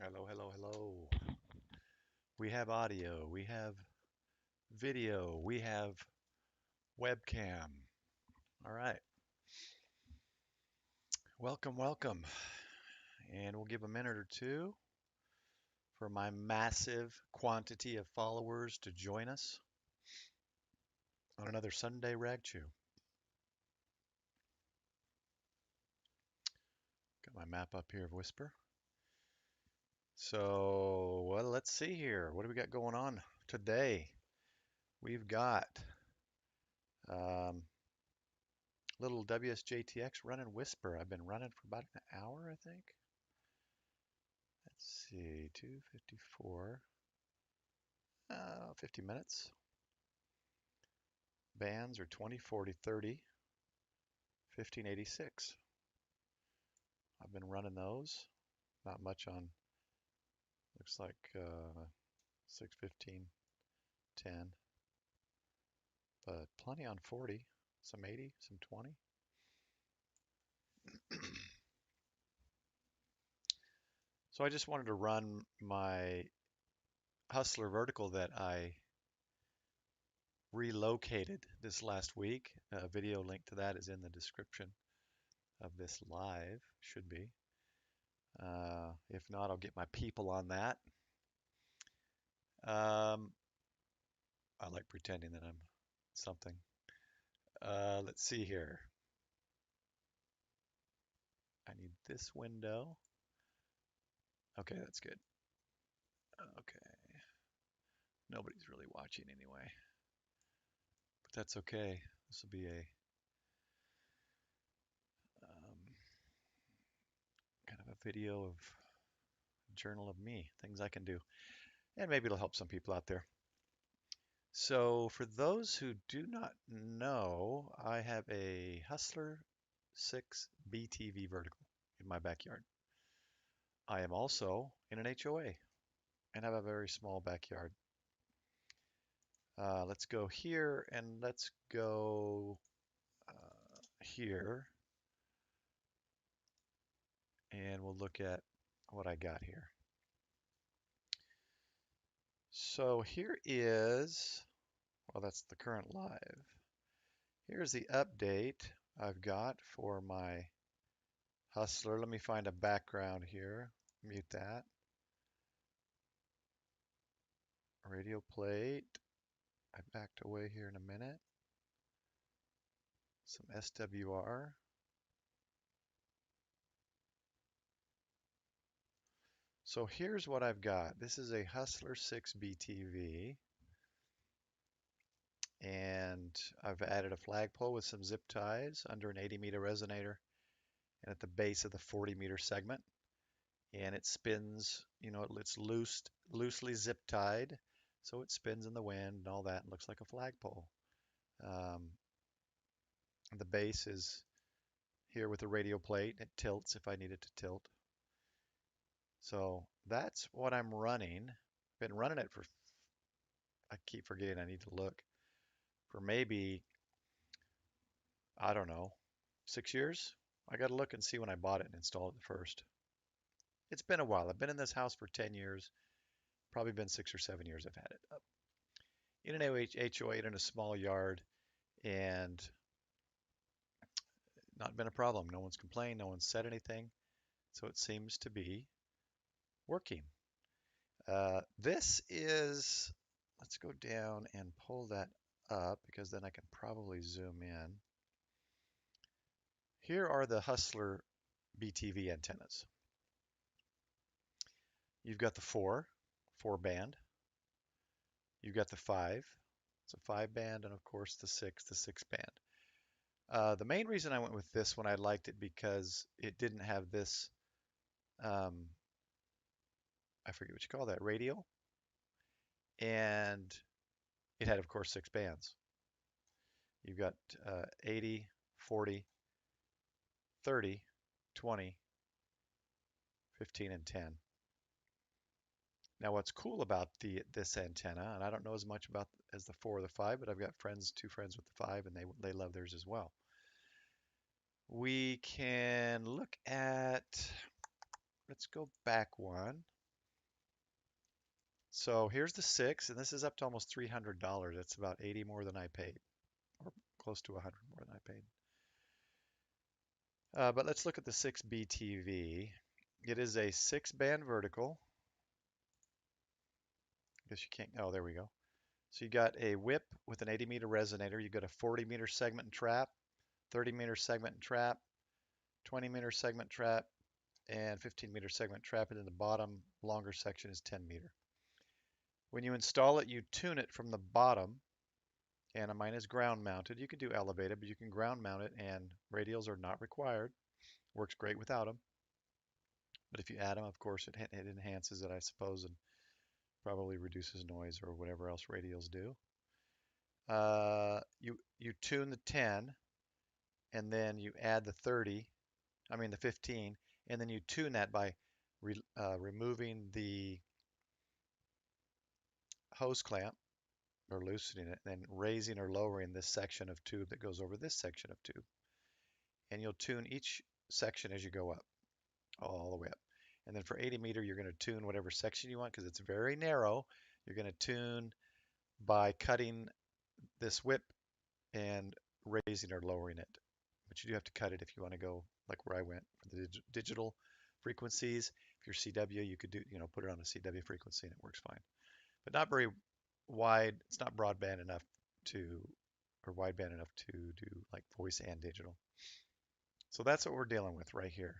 Hello, hello, hello. We have audio, we have video, we have webcam. All right. Welcome, welcome. And we'll give a minute or two for my massive quantity of followers to join us on another Sunday Ragchew. Got my map up here of Whisper. So, well, let's see here. What do we got going on today? We've got um, little WSJTX running Whisper. I've been running for about an hour, I think. Let's see, 254, 50 minutes. Bands are 20, 40, 30, 1586. I've been running those. Not much on, looks like 6, 15, 10, but plenty on 40, some 80, some 20. So I just wanted to run my Hustler vertical that I relocated this last week. A video link to that is in the description of this live, should be. If not, I'll get my people on that. Um, I like pretending that I'm something. Let's see here. I need this window. Okay, that's good. Okay. Nobody's really watching anyway, but that's okay. This will be a kind of a video of journal of me, things I can do, and maybe it'll help some people out there. So for those who do not know, I have a Hustler 6 BTV vertical in my backyard. I am also in an HOA and have a very small backyard. Let's go here and let's go here and we'll look at what I got here. So here is, well, that's the current live. Here's the update I've got for my Hustler. Let me find a background here. Mute that. Radio plate. I backed away here in a minute. Some SWR. So here's what I've got. This is a Hustler 6 BTV. And I've added a flagpole with some zip ties under an 80-meter resonator and at the base of the 40-meter segment. And it spins, it's loosely zip tied, so it spins in the wind and all that and looks like a flagpole. Um, the base is here with a radio plate. It tilts if I need it to tilt. So that's what I'm running. Been running it for, I keep forgetting I need to look, for maybe, I don't know, 6 years. I got to look and see when I bought it and installed it first. It's been a while. I've been in this house for 10 years. Probably been 6 or 7 years I've had it up. In an HOA in a small yard and not been a problem. No one's complained. No one's said anything. So it seems to be working. This is, let's go down and pull that up because then I can probably zoom in. Here are the Hustler BTV antennas. You've got the four band. You've got the five. It's a 5 band, and of course the six band. The main reason I went with this one, I liked it because it didn't have this, um, I forget what you call that, radio, and it had, of course, 6 bands. You've got 80, 40, 30, 20, 15, and 10. Now, what's cool about this antenna, and I don't know as much about as the 4 or the 5, but I've got two friends with the 5, and they love theirs as well. We can look at, let's go back one. So here's the 6, and this is up to almost $300. That's about 80 more than I paid, or close to 100 more than I paid. But let's look at the 6 BTV. It is a 6-band vertical. I guess you can't, oh, there we go. So you got a whip with an 80-meter resonator. You got a 40-meter segment and trap, 30-meter segment and trap, 20-meter segment trap, and 15-meter segment trap. And then the bottom longer section is 10-meter. When you install it, you tune it from the bottom, and mine is ground mounted. You can do elevated, but you can ground mount it, and radials are not required. Works great without them. But if you add them, of course, it enhances it, I suppose, and probably reduces noise or whatever else radials do. You tune the 10, and then you add the 30, I mean the 15, and then you tune that by removing the hose clamp or loosening it, and then raising or lowering this section of tube that goes over this section of tube. And you'll tune each section as you go up, all the way up. And then for 80-meter, you're going to tune whatever section you want because it's very narrow. You're going to tune by cutting this whip and raising or lowering it. But you do have to cut it if you want to go like where I went for the digital frequencies. If you're CW, you could do, put it on a CW frequency and it works fine. But not very wide. It's not broadband enough to, or wideband enough to do like voice and digital. So that's what we're dealing with right here.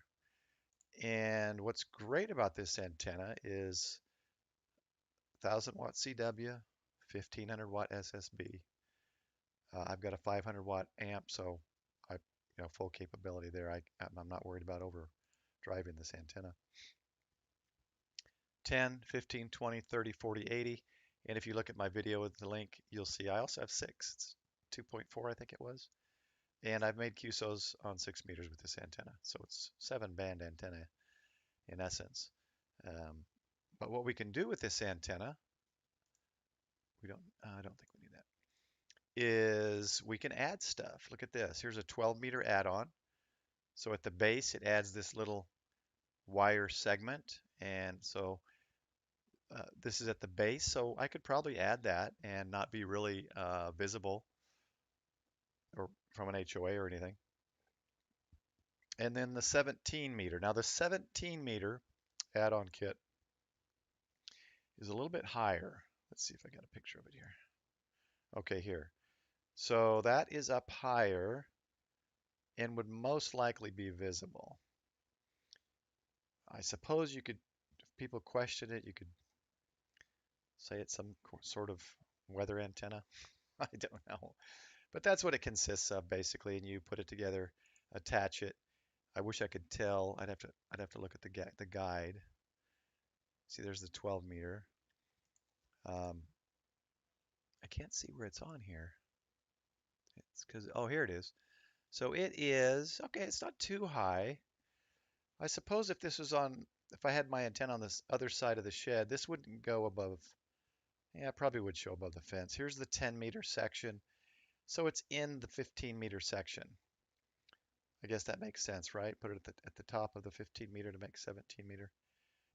And what's great about this antenna is 1000-watt CW, 1500-watt SSB. I've got a 500-watt amp, so full capability there. I'm not worried about over driving this antenna. 10, 15, 20, 30, 40, 80. And if you look at my video with the link, you'll see I also have 6. It's 2.4, I think it was. And I've made QSOs on 6 meters with this antenna. So it's 7-band antenna in essence. But what we can do with this antenna, I don't think we need that, is we can add stuff. Look at this. Here's a 12-meter add-on. So at the base, it adds this little wire segment. And so this is at the base. So I could probably add that and not be really visible or from an HOA or anything. And then the 17 meter. Now the 17 meter add-on kit is a little bit higher. Let's see if I got a picture of it here. Okay, here. So that is up higher and would most likely be visible. I suppose you could, if people question it, you could say it's some sort of weather antenna. I don't know. But that's what it consists of basically, and you put it together, attach it. I wish I could tell. I'd have to look at the guide. See, there's the 12 meter. I can't see where it's on here. It's because, oh, here it is. So it is, okay, it's not too high. I suppose if this was on, if I had my antenna on this other side of the shed, this wouldn't go above, yeah, it probably would show above the fence. Here's the 10-meter section. So it's in the 15-meter section. I guess that makes sense, right? Put it at the top of the 15-meter to make 17-meter.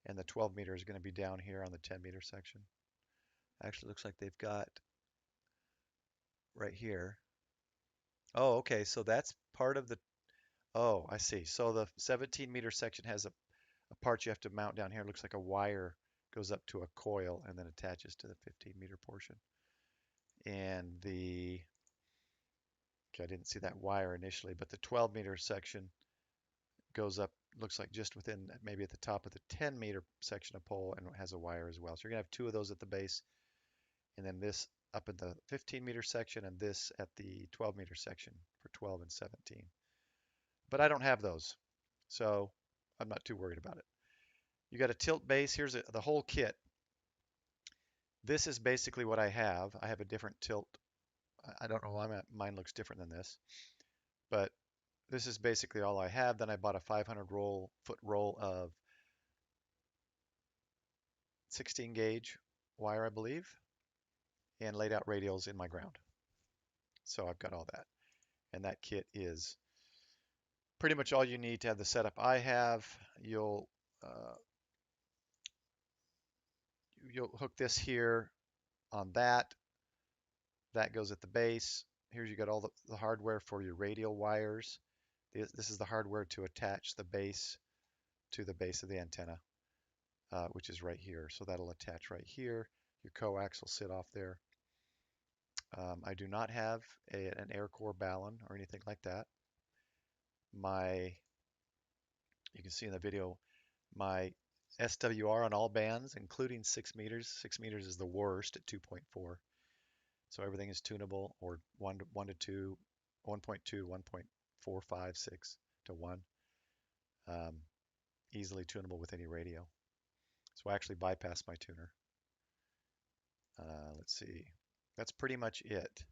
And the 12-meter is going to be down here on the 10-meter section. Actually, looks like they've got right here. Oh, okay, so that's part of the, oh, I see. So the 17-meter section has a part you have to mount down here. It looks like a wire goes up to a coil and then attaches to the 15-meter portion. And the, okay, I didn't see that wire initially, but the 12-meter section goes up, looks like just within, maybe at the top of the 10-meter section of pole, and has a wire as well. So you're going to have 2 of those at the base, and then this up in the 15-meter section, and this at the 12-meter section for 12 and 17. But I don't have those, so I'm not too worried about it. You got a tilt base. Here's the whole kit. This is basically what I have. I have a different tilt. I don't know why mine looks different than this, but this is basically all I have. Then I bought a 500-foot roll of 16 gauge wire, I believe, and laid out radials in my ground. So I've got all that. And that kit is pretty much all you need to have the setup I have. You'll you'll hook this here on that. That goes at the base. Here you got all the hardware for your radial wires. This is the hardware to attach the base to the base of the antenna, which is right here. So that'll attach right here. Your coax will sit off there. I do not have an air core balun or anything like that. You can see in the video, my SWR on all bands, including 6 meters. 6 meters is the worst at 2.4. So everything is tunable, or 1 to 2, 1.2, 1.456 to 1. Easily tunable with any radio. So I actually bypassed my tuner. Let's see. That's pretty much it.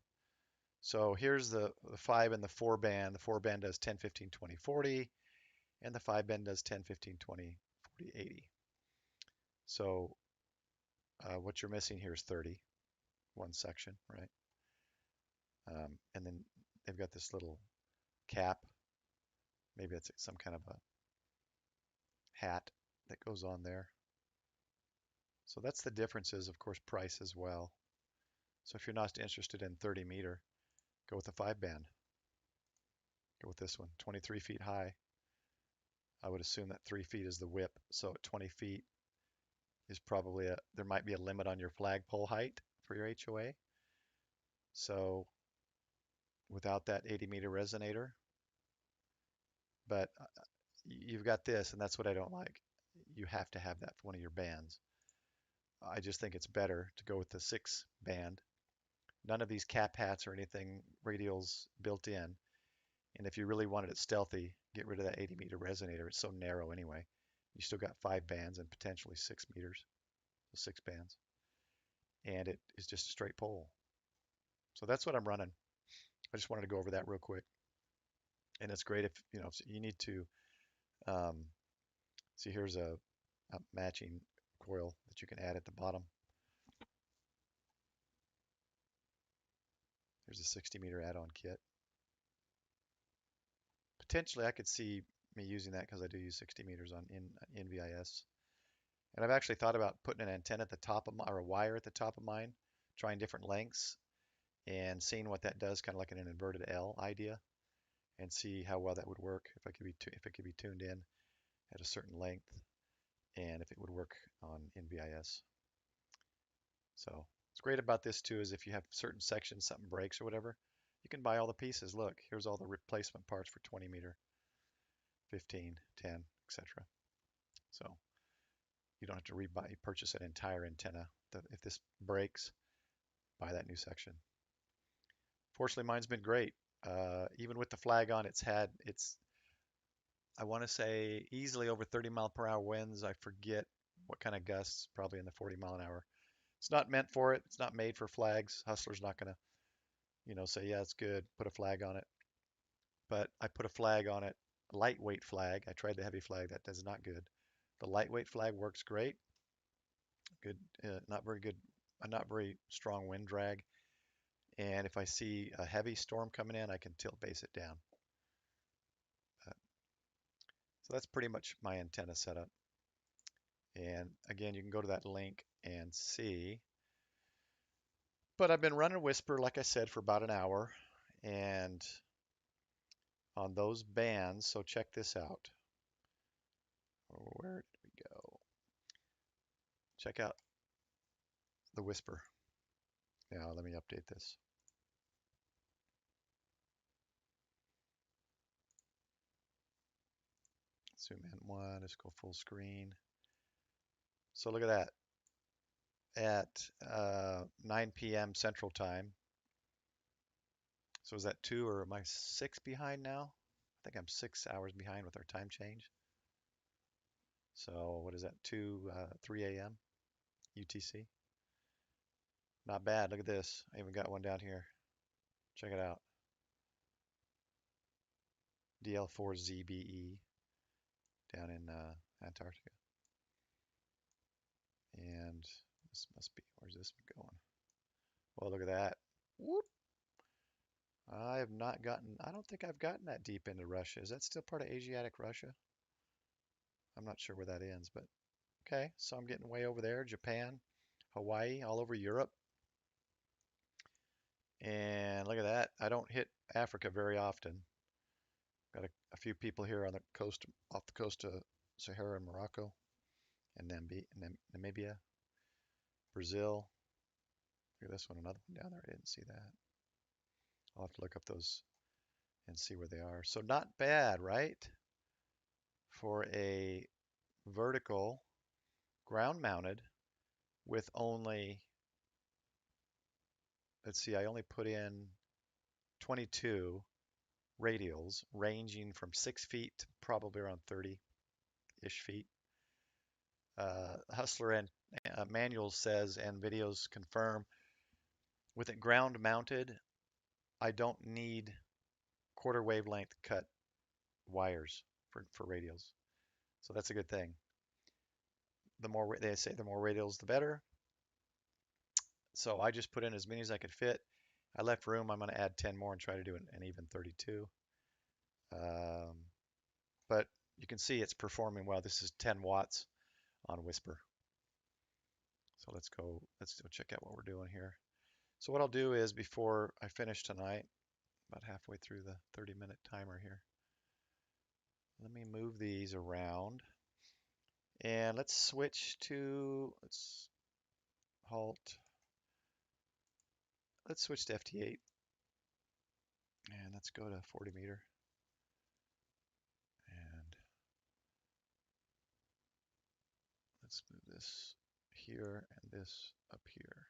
So here's the 5 and the 4 band. The 4 band does 10, 15, 20, 40, and the 5 band does 10, 15, 20, 40, 80. So what you're missing here is 30, one section, right? And then they've got this little cap. Maybe it's some kind of a hat that goes on there. So that's the differences, of course, price as well. So if you're not interested in 30 meter, go with the 5 band. Go with this one, 23 feet high. I would assume that 3 feet is the whip. So at 20 feet is probably there might be a limit on your flagpole height for your HOA. So without that 80 meter resonator, but you've got this, and that's what I don't like. You have to have that for one of your bands. I just think it's better to go with the 6 band. None of these cap hats or anything, radials built in. And if you really wanted it stealthy, get rid of that 80 meter resonator. It's so narrow anyway. You still got 5 bands and potentially 6 meters, so 6 bands. And it is just a straight pole. So that's what I'm running. I just wanted to go over that real quick. And it's great if you need to see. Here's a matching coil that you can add at the bottom. There's a 60 meter add-on kit. Potentially I could see me using that because I do use 60 meters on NVIS. And I've actually thought about putting an antenna at the top of or a wire at the top of mine, trying different lengths and seeing what that does, kind of like an inverted L idea, and see how well that would work if it could be tuned in at a certain length, and if it would work on NVIS. So what's great about this too is if you have certain sections, something breaks or whatever, you can buy all the pieces. Look, here's all the replacement parts for 20 meter, 15, 10, etc. So you don't have to purchase an entire antenna. If this breaks, buy that new section. Fortunately, mine's been great. Even with the flag on, I want to say easily over 30-mile-per-hour winds. I forget what kind of gusts, probably in the 40-mile-an-hour. It's not meant for it. It's not made for flags. Hustler's not going to, say, yeah, it's good, put a flag on it. But I put a flag on it, a lightweight flag. I tried the heavy flag. That is not good. The lightweight flag works great. Good, not very good, not very strong wind drag. And if I see a heavy storm coming in, I can tilt base it down. So that's pretty much my antenna setup. And again, you can go to that link and see. But I've been running Whisper, like I said, for about an hour. And on those bands, so check this out. Where did we go? Check out the Whisper. Now, let me update this. Zoom in one, let's go full screen. So look at that. At 9 p.m. Central Time. So is that 2 or am I 6 behind now? I think I'm 6 hours behind with our time change. So what is that, 3 a.m. UTC? Not bad. Look at this. I even got one down here. Check it out. DL4ZBE down in Antarctica. And this must be, where's this going? Well, look at that. Whoop. I have not gotten, I don't think I've gotten that deep into Russia. Is that still part of Asiatic Russia? I'm not sure where that ends, but okay. So I'm getting way over there. Japan. Hawaii, all over Europe. And look at that. I don't hit Africa very often. Got a few people here on the coast, off the coast of Sahara and Morocco, and Namibia, Brazil. Look at this one, another one down there. I didn't see that. I'll have to look up those and see where they are. So not bad, right? For a vertical ground mounted with only, let's see, I only put in 22 radials ranging from 6 feet to probably around 30-ish feet. Hustler and manual says, and videos confirm, with it ground mounted, I don't need quarter wavelength cut wires for radials. So that's a good thing. The more they say, the more radials, the better. So I just put in as many as I could fit. I left room. I'm going to add 10 more and try to do an even 32. But you can see it's performing well. This is 10 watts on Whisper. So let's go check out what we're doing here. So what I'll do is, before I finish tonight, about halfway through the 30-minute timer here, let me move these around. And let's switch to, let's halt. Let's switch to FT8. And let's go to 40 meter. And let's move this here and this up here.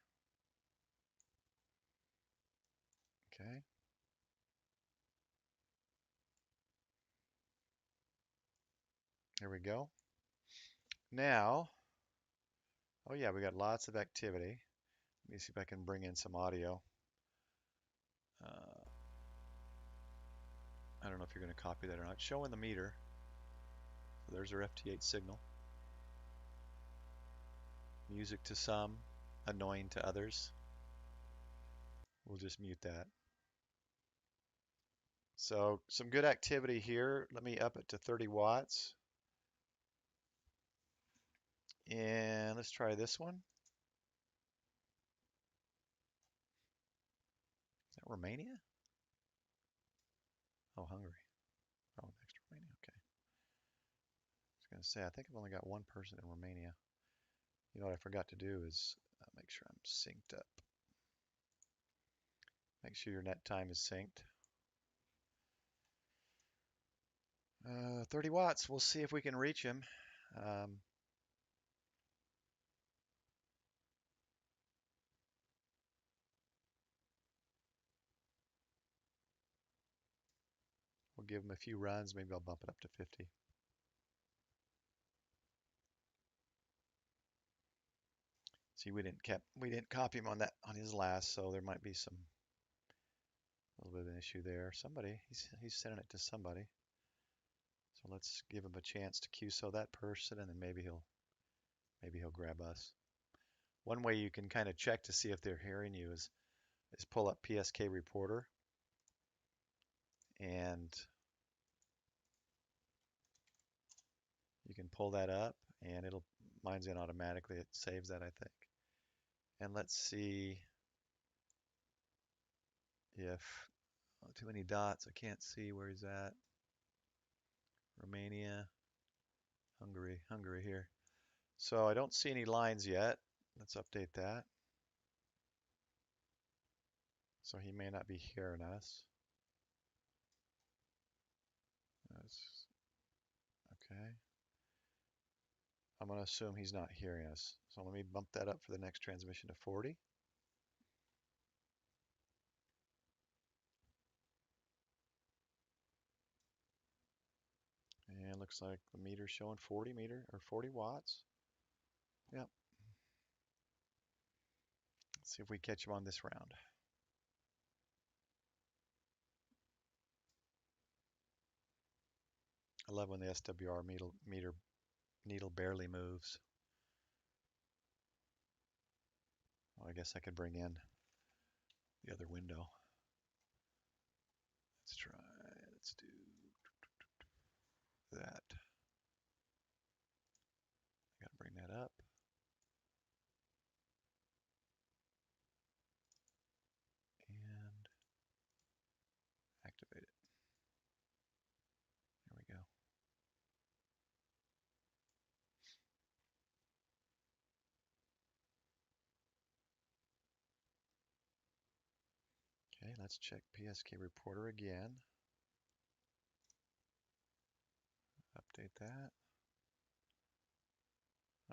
Okay. There we go. Now, oh yeah, we got lots of activity. Let me see if I can bring in some audio. I don't know if you're going to copy that or not. Showing the meter. So there's our FT8 signal. Music to some, annoying to others. We'll just mute that. So some good activity here. Let me up it to 30 watts. And let's try this one. Is that Romania? Oh, Hungary. Oh, next to Romania. Okay. I was going to say, I think I've only got one person in Romania. You know what I forgot to do is make sure I'm synced up. Make sure your net time is synced. 30 watts. We'll see if we can reach him. We'll give him a few runs. Maybe I'll bump it up to 50. See, we didn't copy him on his last, so there might be a little bit of an issue there. Somebody, he's sending it to somebody. So let's give him a chance to QSO that person, and then maybe he'll grab us. One way you can kind of check to see if they're hearing you is pull up PSK Reporter, and you can pull that up, and mine's in automatically. It saves that, I think. And let's see if too many dots. I can't see where he's at. Romania, Hungary here. So I don't see any lines yet. Let's update that. So he may not be hearing us. That's okay. I'm going to assume he's not hearing us. So let me bump that up for the next transmission to 40. And looks like the meter's showing 40 watts. Yep. Let's see if we catch him on this round. I love when the SWR needle barely moves. Well, I guess I could bring in the other window. Let's do that. Gotta bring that up. Okay, let's check PSK reporter again. Update that.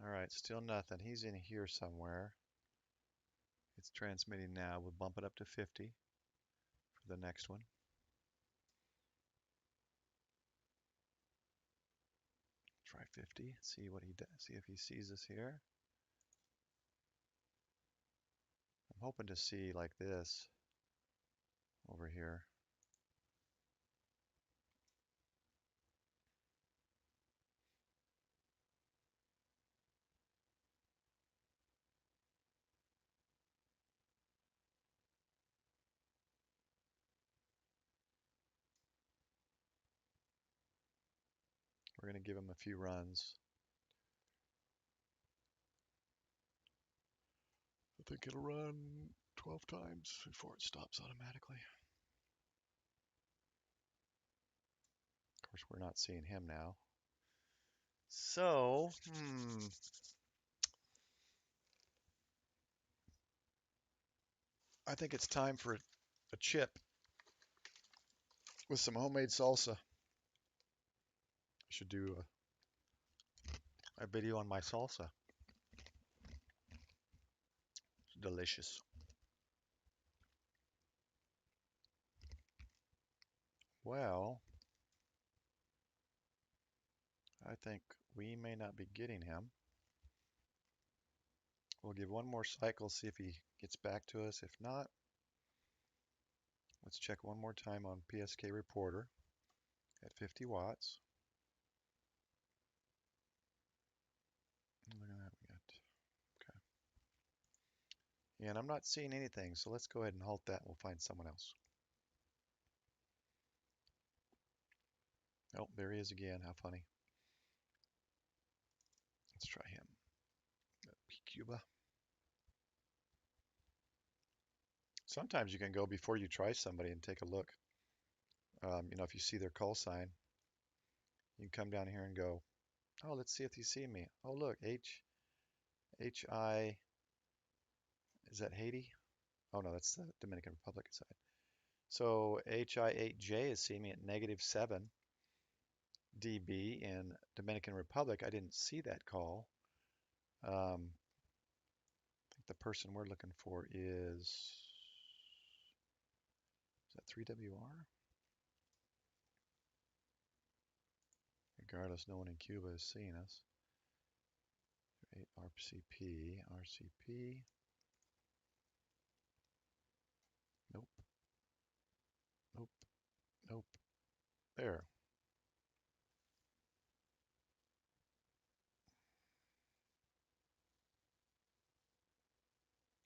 All right, still nothing. He's in here somewhere. It's transmitting now. We'll bump it up to 50 for the next one. Try 50. See what he does. See if he sees us here. I'm hoping to see like this over here. We're going to give him a few runs. I think it'll run 12 times before it stops automatically. Of course, we're not seeing him now. So, I think it's time for a chip with some homemade salsa. I should do a video on my salsa. It's delicious. Well, I think we may not be getting him. We'll give one more cycle, see if he gets back to us. If not, let's check one more time on PSK reporter at 50 watts. Look at that, we got, okay. And I'm not seeing anything, so let's go ahead and halt that and we'll find someone else. Oh, there he is again, how funny. Let's try him. Cuba. Sometimes you can go before you try somebody and take a look. If you see their call sign, you can come down here and go, oh, let's see if you see me. Oh, look, HI, is that Haiti? Oh, no, that's the Dominican Republic side. So HI8J is seeing me at -7 dB in Dominican Republic. I didn't see that call. I think the person we're looking for is that 3WR? Regardless, no one in Cuba is seeing us. 8 RCP. Nope. Nope. There.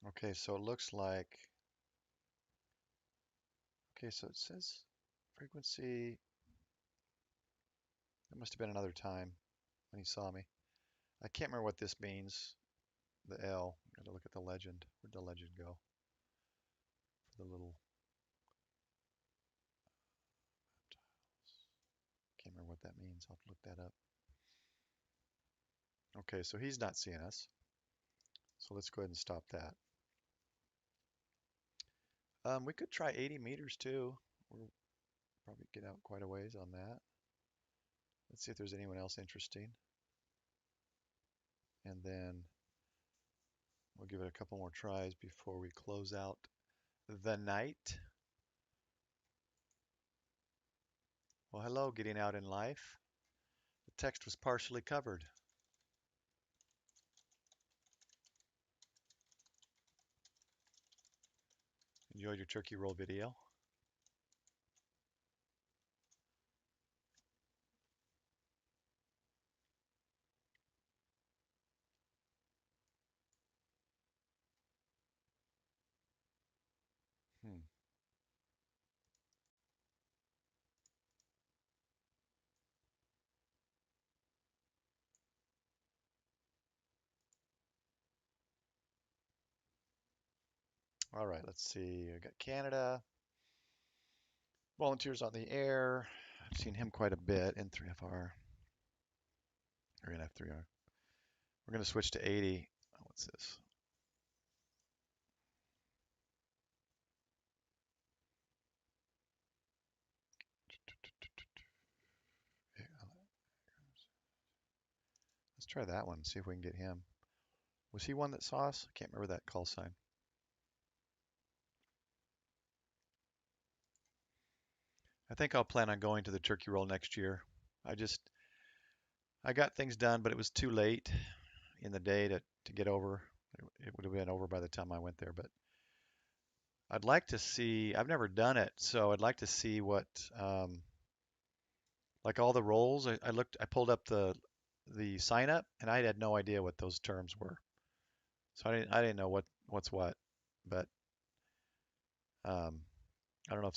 Okay, so it looks like, okay, so it says frequency. It must have been another time when he saw me. I can't remember what this means. The L. Got to look at the legend. Where'd the legend go? The little. Can't remember what that means. I'll have to look that up. Okay, so he's not seeing us. So let's go ahead and stop that. We could try 80 meters too. We'll probably get out quite a ways on that. Let's see if there's anyone else interesting. And then we'll give it a couple more tries before we close out the night. Well, hello, getting out in life. The text was partially covered. Enjoyed your turkey roll video. All right, let's see. I got Canada. Volunteers on the air. I've seen him quite a bit in 3FR or in F3R. We're going to switch to 80. What's this? try that one, see if we can get him. Was he one that saw us? I can't remember that call sign. I think I'll plan on going to the turkey roll next year. I got things done, but it was too late in the day to get over. It would have been over by the time I went there, but I'd like to see, I've never done it, so I'd like to see what, like all the roles. I pulled up the sign up, and I had no idea what those terms were. So I didn't know what's what, but um, I don't know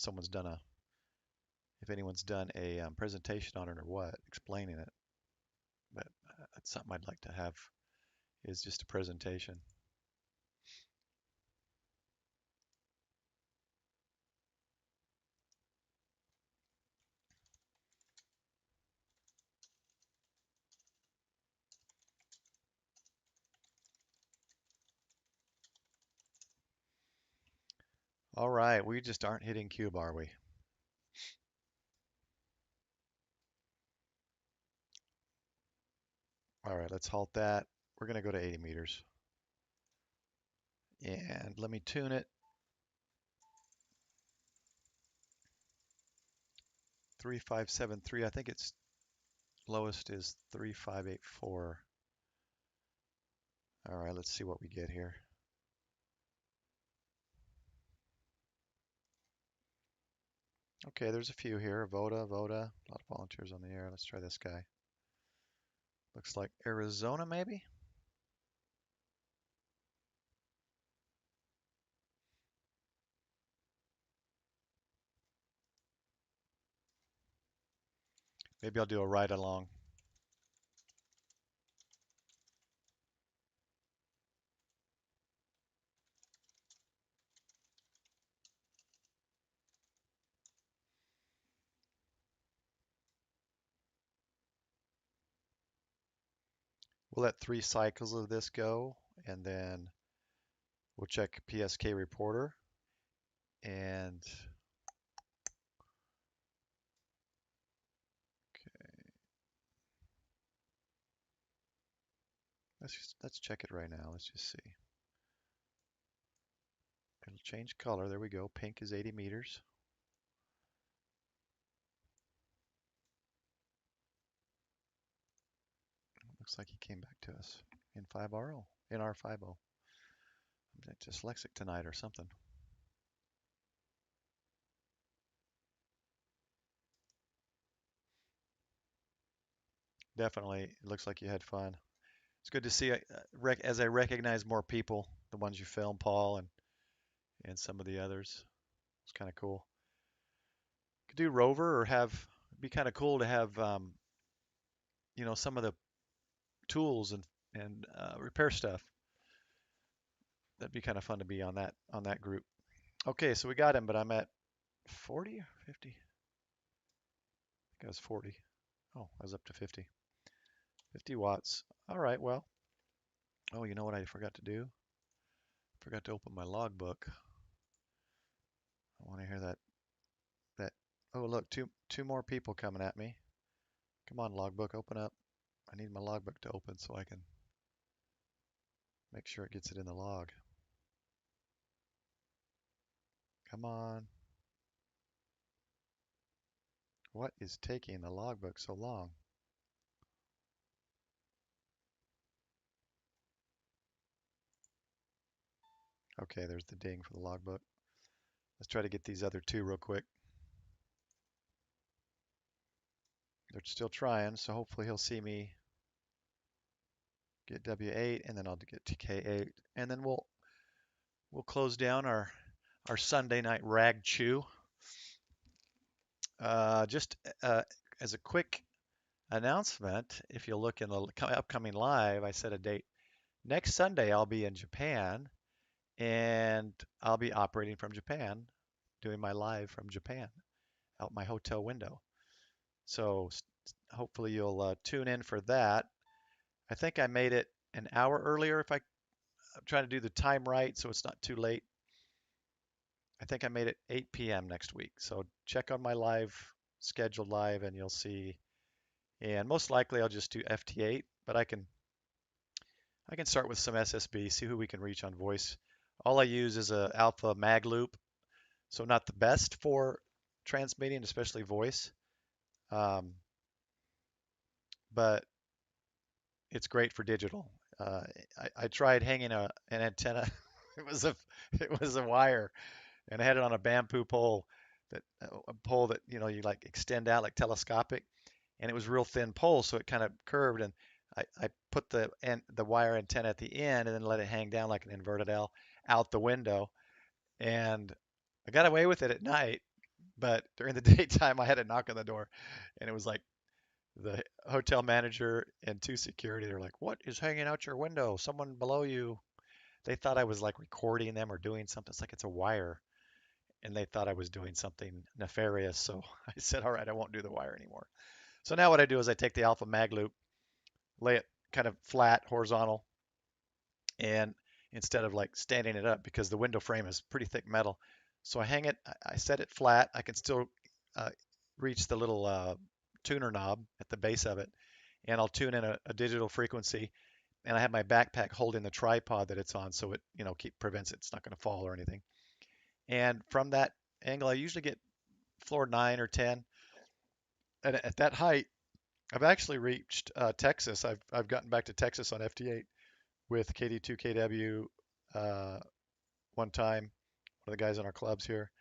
if anyone's done a presentation on it or what, explaining it. But that's something I'd like to have is just a presentation. All right, we just aren't hitting cube, are we? All right, let's halt that. We're going to go to 80 meters. And let me tune it. 3573. I think its lowest is 3584. All right, let's see what we get here. Okay, there's a few here. Voda. A lot of volunteers on the air. Let's try this guy. Looks like Arizona, maybe? Maybe I'll do a ride along. We'll let 3 cycles of this go, and then we'll check PSK reporter. And okay, let's check it right now. Let's just see. It'll change color. There we go. Pink is 80 meters. Looks like he came back to us in 5RO, in R50. I'm dyslexic tonight or something. Definitely, it looks like you had fun. It's good to see as I recognize more people, the ones you film, Paul, and some of the others. It's kind of cool. Could do Rover or it'd be kind of cool to have, some of the tools and repair stuff. That'd be kind of fun to be on that group. Okay, so we got him, but I'm at 40 or 50. I think I was 40. Oh, I was up to 50. 50 watts. All right, well. Oh, you know what I forgot to do? Forgot to open my logbook. I want to hear that. Oh, look, two more people coming at me. Come on, logbook, open up. I need my logbook to open so I can make sure it gets it in the log. Come on. What is taking the logbook so long? Okay, there's the ding for the logbook. Let's try to get these other 2 real quick. They're still trying, so hopefully he'll see me get W8, and then I'll get to K8, and then we'll close down our Sunday night Ragchew. Just as a quick announcement, if you look in the upcoming live, I set a date. Next Sunday, I'll be in Japan, and I'll be operating from Japan, doing my live from Japan, out my hotel window. So hopefully you'll tune in for that. I think I made it an hour earlier if I'm trying to do the time right so it's not too late. I think I made it 8 p.m. next week. So check on my scheduled live, and you'll see. And most likely I'll just do FT8, but I can I can start with some SSB, see who we can reach on voice. All I use is a alpha mag loop, so not the best for transmitting, especially voice, um, but it's great for digital. Uh, I tried hanging an antenna. It was a wire, and I had it on a bamboo pole, that a pole that you like extend out like telescopic, and it was a real thin pole, so it kind of curved, and I put the wire antenna at the end and then let it hang down like an inverted L out the window, and I got away with it at night, but during the daytime I had a knock on the door, and it was like the hotel manager and two security. They're like, "What is hanging out your window? Someone below you." They thought I was like recording them or doing something. It's like it's a wire, and they thought I was doing something nefarious. So I said, "All right, I won't do the wire anymore." So now what I do is I take the alpha mag loop, lay it kind of flat, horizontal, and instead of like standing it up because the window frame is pretty thick metal. So I hang it, I set it flat. I can still uh, reach the little tuner knob at the base of it, and I'll tune in a digital frequency. And I have my backpack holding the tripod that it's on, so it prevents it. It's not going to fall or anything. And from that angle, I usually get floor 9 or 10. And at that height, I've actually reached Texas. I've gotten back to Texas on FT8 with KD2 KW one time, one of the guys in our clubs here,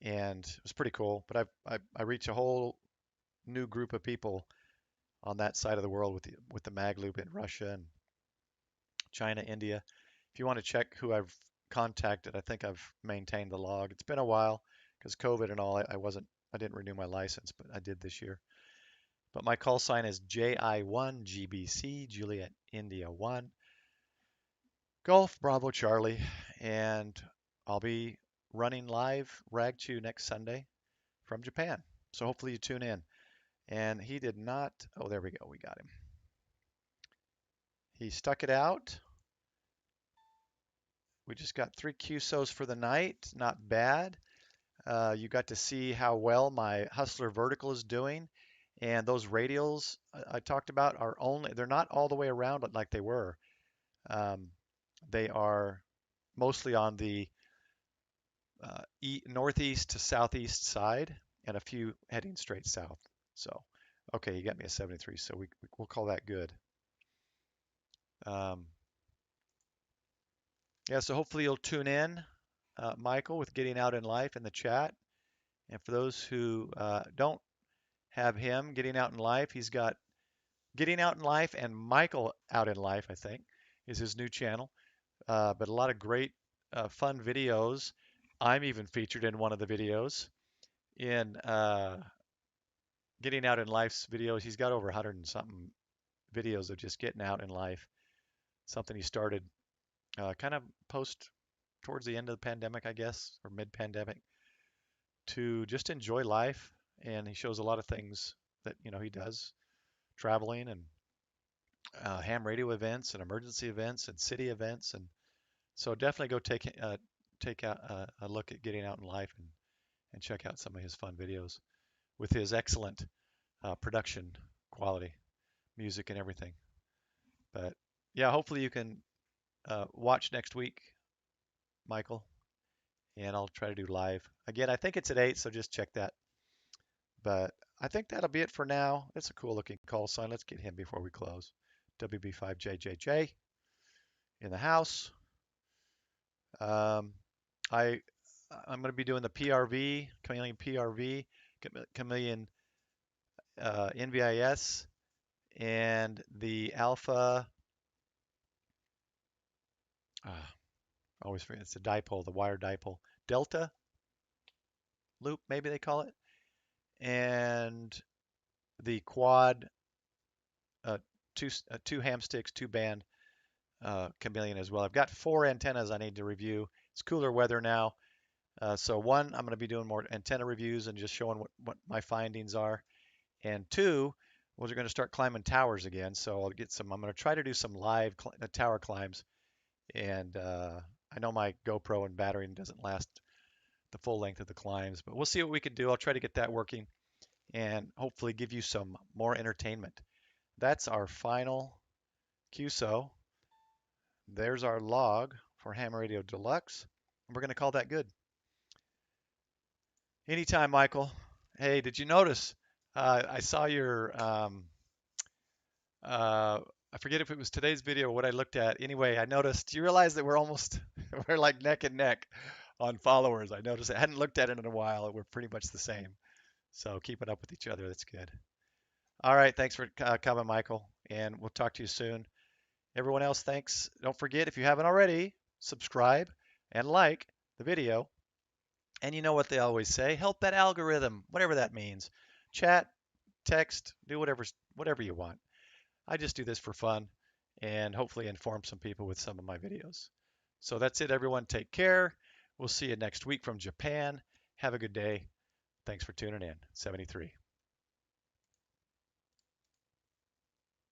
and it was pretty cool. But I reached a whole new group of people on that side of the world with the mag loop in Russia and China, India. If you want to check who I've contacted, I think I've maintained the log. It's been a while because COVID and all. I didn't renew my license, but I did this year. But my call sign is JI1GBC, Juliet India 1, Golf Bravo Charlie, and I'll be running live Ragchew next Sunday from Japan. So hopefully you tune in. And he did not, oh, there we go, we got him. He stuck it out. We just got 3 QSOs for the night, not bad. You got to see how well my Hustler vertical is doing. And those radials I talked about they're not all the way around like they were. Um, they are mostly on the northeast to southeast side, and a few heading straight south. So, okay, you got me a 73, so we'll call that good. Um, yeah, so hopefully you'll tune in, Michael, with Getting Out in Life in the chat. And for those who don't have him, Getting Out in Life, he's got Getting Out in Life and Michael Out in Life, I think, is his new channel. But a lot of great, fun videos. I'm even featured in one of the videos in Getting Out in Life's videos. He's got over 100 and something videos of just getting out in life. Something he started kind of towards the end of the pandemic, I guess, or mid-pandemic, to just enjoy life. And he shows a lot of things that he does, traveling and ham radio events and emergency events and city events. And so definitely go take out a look at Getting Out in Life and check out some of his fun videos with his excellent production quality, music and everything. But yeah, hopefully you can watch next week, Michael, and I'll try to do live. Again, I think it's at 8, so just check that. But I think that'll be it for now. It's a cool looking call sign. Let's get him before we close. WB5JJJ in the house. Um, I I'm going to be doing the PRV, Chameleon PRV, Chameleon NVIS, and the Alpha. Always forget it's a dipole, the wire dipole, Delta loop, maybe they call it, and the quad, uh, two ham sticks, 2 band Chameleon as well. I've got 4 antennas I need to review. It's cooler weather now. So one, I'm going to be doing more antenna reviews and just showing what my findings are. And 2, we're going to start climbing towers again. So I'm going to try to do some live tower climbs. And I know my GoPro and battery doesn't last the full length of the climbs, but we'll see what we can do. I'll try to get that working and hopefully give you some more entertainment. That's our final QSO. There's our log for Ham Radio Deluxe. We're going to call that good. Anytime, Michael. Hey, did you notice? I saw your, I forget if it was today's video or what I looked at. Anyway, I noticed, do you realize that we're almost, we're like neck and neck on followers? I noticed I hadn't looked at it in a while. We're pretty much the same. So keeping up with each other, that's good. All right, thanks for coming, Michael, and we'll talk to you soon. Everyone else, thanks. Don't forget, if you haven't already, subscribe and like the video. And you know what they always say, help that algorithm, whatever that means. Chat, text, do whatever you want. I just do this for fun and hopefully inform some people with some of my videos. So that's it, everyone. Take care. We'll see you next week from Japan. Have a good day. Thanks for tuning in. 73.